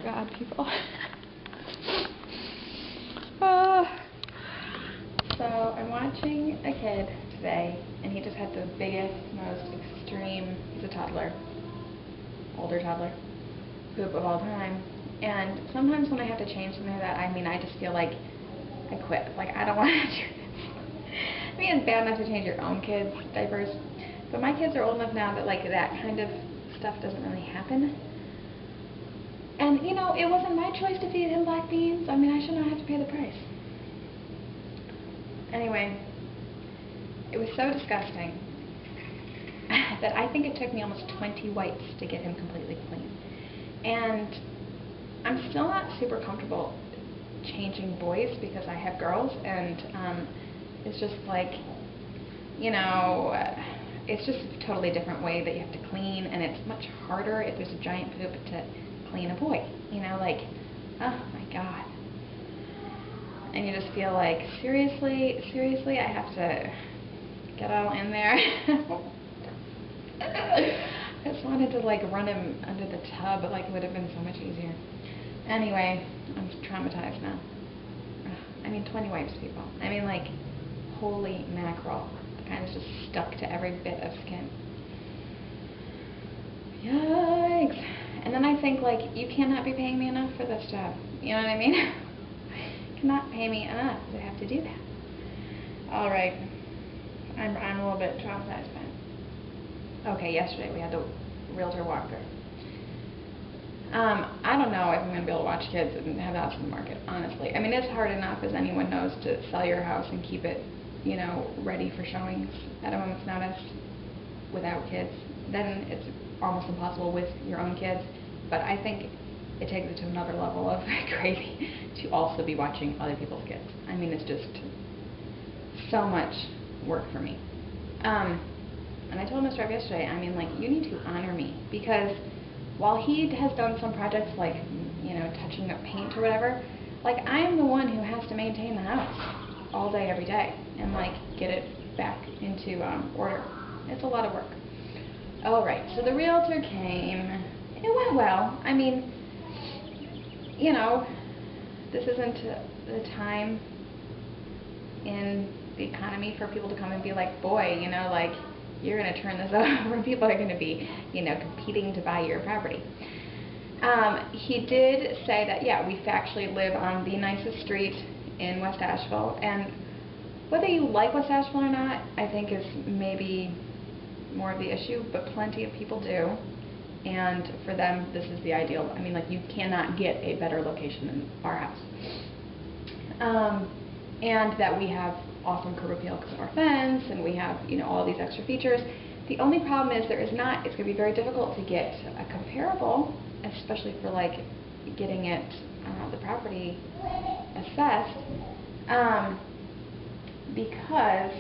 God, people. uh, so I'm watching a kid today, and he just had the biggest, most extreme, he's a toddler, older toddler, poop of all time. And sometimes when I have to change something like that, I mean, I just feel like I quit. Like, I don't want to do this. I mean, it's bad enough to change your own kids' diapers, but my kids are old enough now that, like, that kind of stuff doesn't really happen. And, you know, it wasn't my choice to feed him black beans. I mean, I should not have to pay the price. Anyway, it was so disgusting that I think it took me almost 20 wipes to get him completely clean. And I'm still not super comfortable changing boys because I have girls, and it's just like, you know, it's just a totally different way that you have to clean, and it's much harder if there's a giant poop to clean a boy, you know, like, oh my God. And you just feel like, seriously, I have to get all in there. I just wanted to, like, run him under the tub, but, like, it would have been so much easier. Anyway, I'm traumatized now. I mean, 20 wipes, people. I mean, like, holy mackerel. The kind that's just stuck to every bit of skin. Yikes. And then I think, like, you cannot be paying me enough for this job. You know what I mean? You cannot pay me enough to have to do that. Alright. I'm a little bit traumatized by it. Okay, yesterday we had the realtor walkthrough. I don't know if I'm going to be able to watch kids and have the house in the market, honestly. I mean, it's hard enough, as anyone knows, to sell your house and keep it, you know, ready for showings at a moment's notice without kids. Then it's almost impossible with your own kids. But I think it takes it to another level of crazy to also be watching other people's kids. I mean, it's just so much work for me. And I told Mr. F yesterday, I mean, like, you need to honor me, because while he has done some projects like, you know, touching up paint or whatever, like, I am the one who has to maintain the house all day, every day, and, like, get it back into order. It's a lot of work. Alright, so the realtor came. It went well. I mean, you know, this isn't the time in the economy for people to come and be like, boy, you know, like, you're going to turn this over. People are going to be, you know, competing to buy your property. He did say that, yeah, we factually live on the nicest street in West Asheville, and whether you like West Asheville or not, I think is maybe more of the issue, but plenty of people do, and for them, this is the ideal. I mean, like, you cannot get a better location than our house. And that we have awesome curb appeal because of our fence, and we have, you know, all these extra features. The only problem is it's going to be very difficult to get a comparable, especially for, like, getting it, the property assessed, because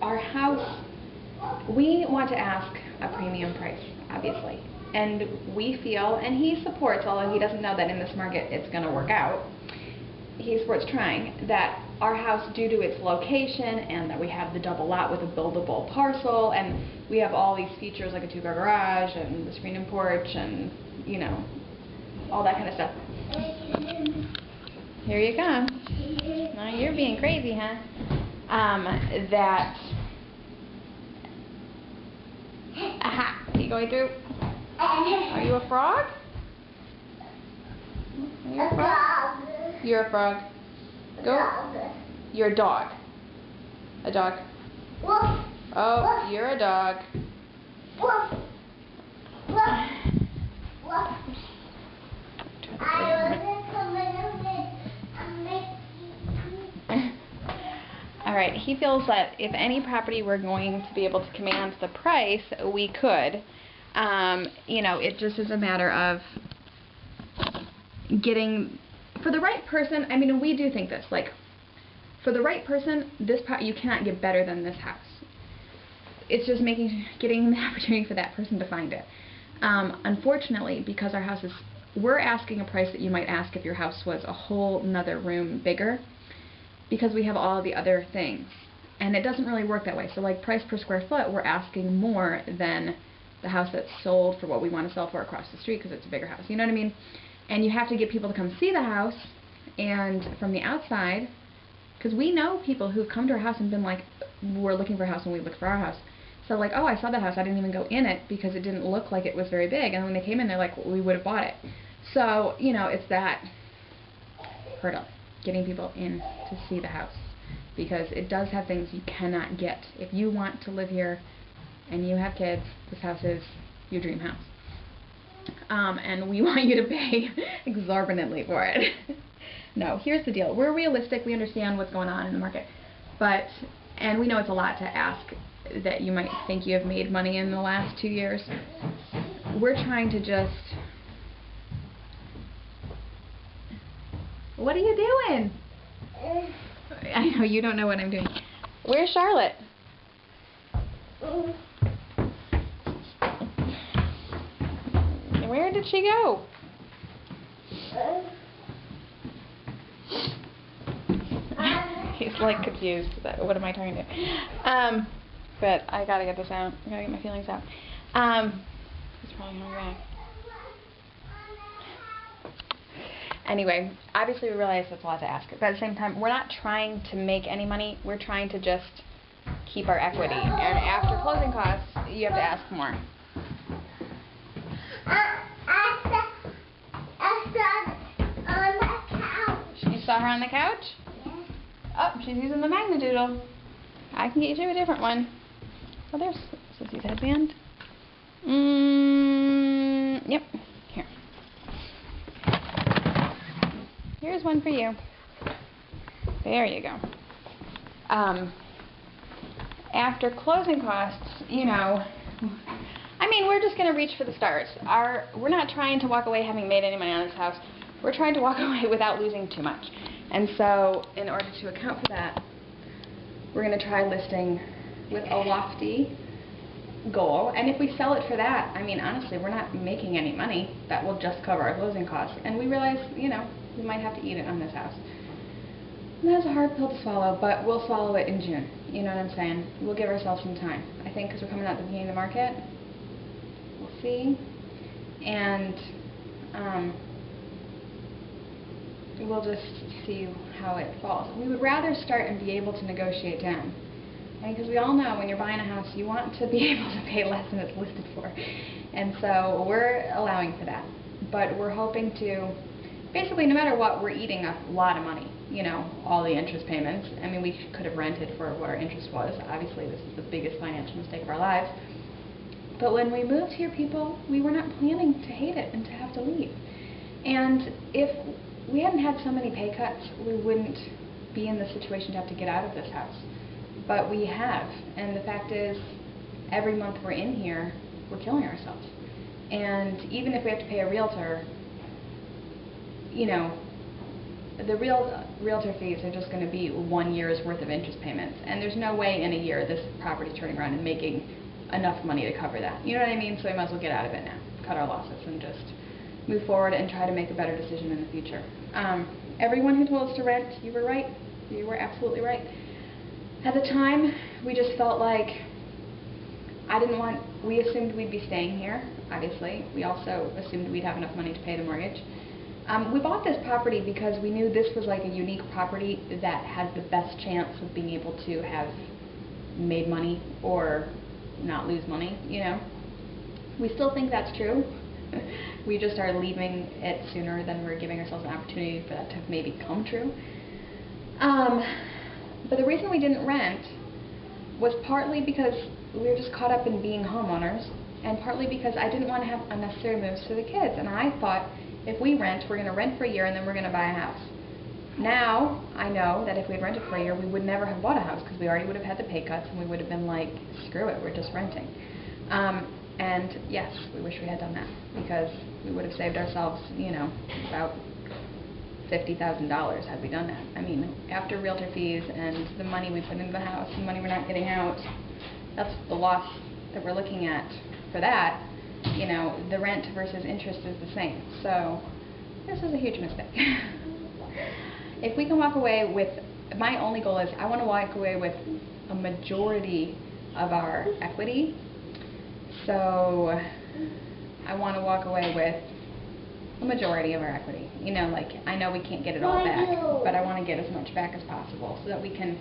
our house, we want to ask a premium price, obviously. And we feel, and he supports, although he doesn't know that in this market it's going to work out, he supports trying, that our house, due to its location, and that we have the double lot with a buildable parcel, and we have all these features like a 2-car garage, and the screen and porch, and, you know, all that kind of stuff. Here you come. Now you're being crazy, huh? That... Aha! Are you going through? Are you a frog? Are you a frog? You're a frog. Go. You're a dog. A dog. Oh, you're a dog. Alright, he feels that if any property we're going to be able to command the price, we could. You know, it just is a matter of getting, for the right person, I mean, we do think this, like, for the right person, you cannot get better than this house. It's just getting the opportunity for that person to find it. Unfortunately, because our house is, we're asking a price that you might ask if your house was a whole nother room bigger, because we have all the other things. And it doesn't really work that way. So, like, price per square foot, we're asking more than the house that's sold for what we want to sell for across the street because it's a bigger house. You know what I mean? And you have to get people to come see the house, and from the outside, because we know people who've come to our house and been like, we're looking for a house when we look for our house. So like, oh, I saw that house, I didn't even go in it because it didn't look like it was very big. And when they came in, they're like, well, we would have bought it. So, you know, it's that hurdle, getting people in to see the house. Because it does have things you cannot get. If you want to live here and you have kids, this house is your dream house. And we want you to pay exorbitantly for it. No, here's the deal. We're realistic. We understand what's going on in the market. And we know it's a lot to ask that you might think you have made money in the last 2 years. We're trying to just... What are you doing? I know you don't know what I'm doing. Where's Charlotte? Where did she go? He's like confused. What am I talking to? But I gotta get this out. I gotta get my feelings out. He's probably coming back. Anyway, obviously we realize that's a lot to ask. But at the same time, we're not trying to make any money. We're trying to just keep our equity. And after closing costs, you have to ask more. You saw her on the couch? Oh, she's using the Magnadoodle. I can get you a different one. Oh, there's Sissy's headband. Yep. Here. Here's one for you. There you go. After closing costs, you know, I mean, we're just going to reach for the stars. We're not trying to walk away having made any money on this house. We're trying to walk away without losing too much. And so, in order to account for that, we're going to try listing with a lofty goal. And if we sell it for that, I mean, honestly, we're not making any money. That will just cover our closing costs. And we realize, you know, we might have to eat it on this house. And that's a hard pill to swallow, but we'll swallow it in June. You know what I'm saying? We'll give ourselves some time. I think because we're coming out at the beginning of the market. We'll see. And we'll just see how it falls. We would rather start and be able to negotiate down. Because we all know when you're buying a house, you want to be able to pay less than it's listed for. And so we're allowing for that. But we're hoping to, basically no matter what, we're eating a lot of money. You know, all the interest payments. I mean, we could have rented for what our interest was. Obviously, this is the biggest financial mistake of our lives. But when we moved here, people, we were not planning to hate it and to have to leave. And if we hadn't had so many pay cuts, we wouldn't be in the situation to have to get out of this house. But we have, and the fact is, every month we're in here, we're killing ourselves. And even if we have to pay a realtor, you know, the realtor fees are just going to be 1 year's worth of interest payments. And there's no way in a year this property turning around and making enough money to cover that. You know what I mean? So we might as well get out of it now, cut our losses, and just move forward and try to make a better decision in the future. Everyone who told us to rent, you were right. You were absolutely right. At the time, we just felt like we assumed we'd be staying here, obviously. We also assumed we'd have enough money to pay the mortgage. We bought this property because we knew this was like a unique property that had the best chance of being able to have made money or not lose money, you know. We still think that's true. We just are leaving it sooner than we're giving ourselves an opportunity for that to maybe come true. But the reason we didn't rent was partly because we were just caught up in being homeowners, and partly because I didn't want to have unnecessary moves for the kids. And I thought, if we rent, we're going to rent for a year and then we're going to buy a house. Now, I know that if we had rented for a year, we would never have bought a house because we already would have had the pay cuts and we would have been like, screw it, we're just renting. And yes, we wish we had done that because we would have saved ourselves, you know, about $50,000 had we done that. I mean, after realtor fees and the money we put into the house, the money we're not getting out, that's the loss that we're looking at for that. You know, the rent versus interest is the same. So this is a huge mistake. If we can walk away with, my only goal is I want to walk away with a majority of our equity. So I want to walk away with a majority of our equity. You know, like, I know we can't get it all back, but I want to get as much back as possible so that we can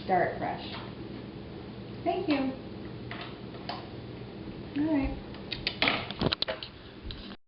start fresh. Thank you. All right.